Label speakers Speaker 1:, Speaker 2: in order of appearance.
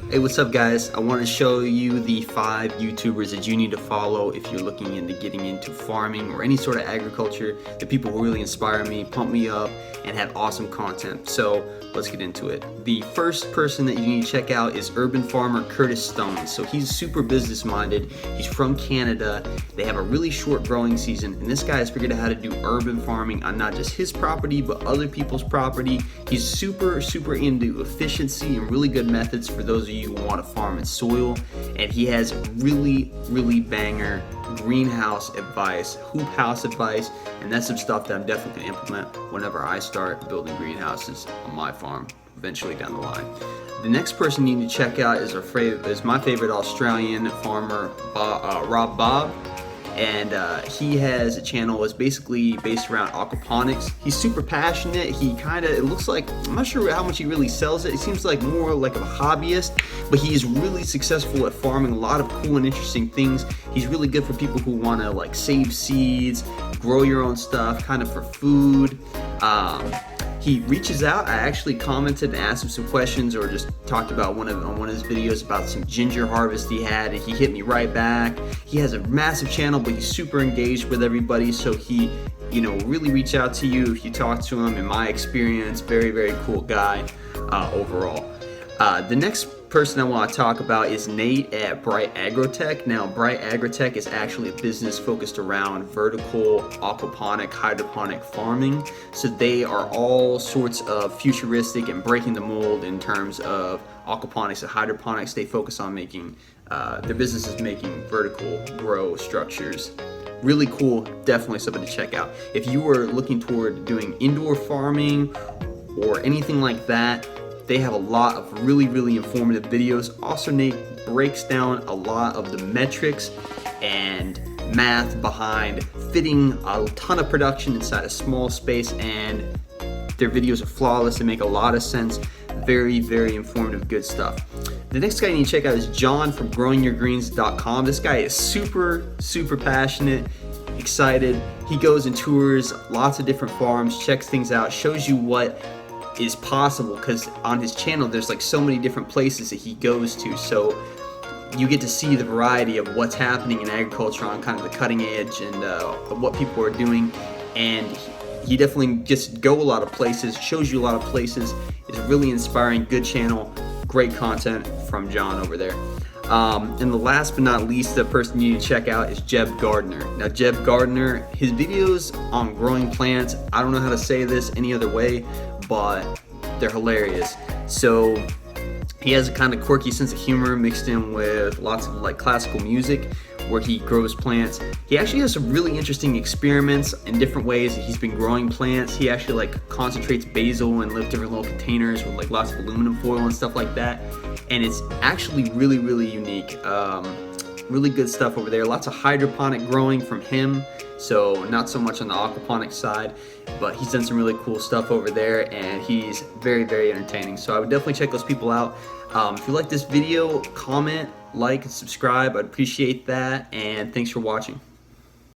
Speaker 1: Hey, what's up guys? I want to show you the 5 YouTubers that you need to follow if you're looking into getting into farming or any sort of agriculture. The people who really inspire me, pump me up, and have awesome content. So let's get into it. The first person that you need to check out is urban farmer Curtis Stone. So he's super business minded. He's from Canada. They have a really short growing season, and this guy has figured out how to do urban farming on not just his property but other people's property. He's super into efficiency and really good methods for those of you who want to farm in soil, and he has really banger greenhouse advice, hoop house advice, and that's some stuff that I'm definitely going to implement whenever I start building greenhouses on my farm eventually down the line. The next person you need to check out is my favorite Australian farmer, Rob Bob. And he has a channel that's basically based around aquaponics. He's super passionate. It looks like, I'm not sure how much he really sells it. It seems like more like a hobbyist, but he's really successful at farming a lot of cool and interesting things. He's really good for people who want to like save seeds, grow your own stuff, kind of for food. He reaches out. I actually commented and asked him some questions, or just talked about on one of his videos about some ginger harvest he had, and he hit me right back. He has a massive channel, but he's super engaged with everybody, so he really reach out to you if you talk to him. In my experience, very cool guy overall. The next person I want to talk about is Nate at Bright Agrotech. Now, Bright Agrotech is actually a business focused around vertical, aquaponic, hydroponic farming. So they are all sorts of futuristic and breaking the mold in terms of aquaponics and hydroponics. They focus on making, their business is making vertical grow structures. Really cool, definitely something to check out. If you were looking toward doing indoor farming or anything like that, they have a lot of really informative videos. Also, Nate breaks down a lot of the metrics and math behind fitting a ton of production inside a small space, and their videos are flawless. They make a lot of sense. Very informative, good stuff. The next guy you need to check out is John from growingyourgreens.com. This guy is super passionate, excited. He goes and tours lots of different farms, checks things out, shows you what is possible, because on his channel there's like so many different places that he goes to, so you get to see the variety of what's happening in agriculture on kind of the cutting edge and what people are doing. And he definitely just go a lot of places, shows you a lot of places. It's really inspiring, good channel, great content from John over there. And the last but not least, the person you need to check out is Jeb Gardner. Now, Jeb Gardner, his videos on growing plants, I don't know how to say this any other way, but they're hilarious. So he has a kind of quirky sense of humor mixed in with lots of like classical music where he grows plants. He actually has some really interesting experiments in different ways that he's been growing plants. He actually like concentrates basil in different little containers with like lots of aluminum foil and stuff like that. And it's actually really unique. Really good stuff over there. Lots of hydroponic growing from him, so not so much on the aquaponic side, but he's done some really cool stuff over there, and he's very entertaining. So I would definitely check those people out. If you like this video, comment, like, and subscribe. I'd appreciate that, and thanks for watching.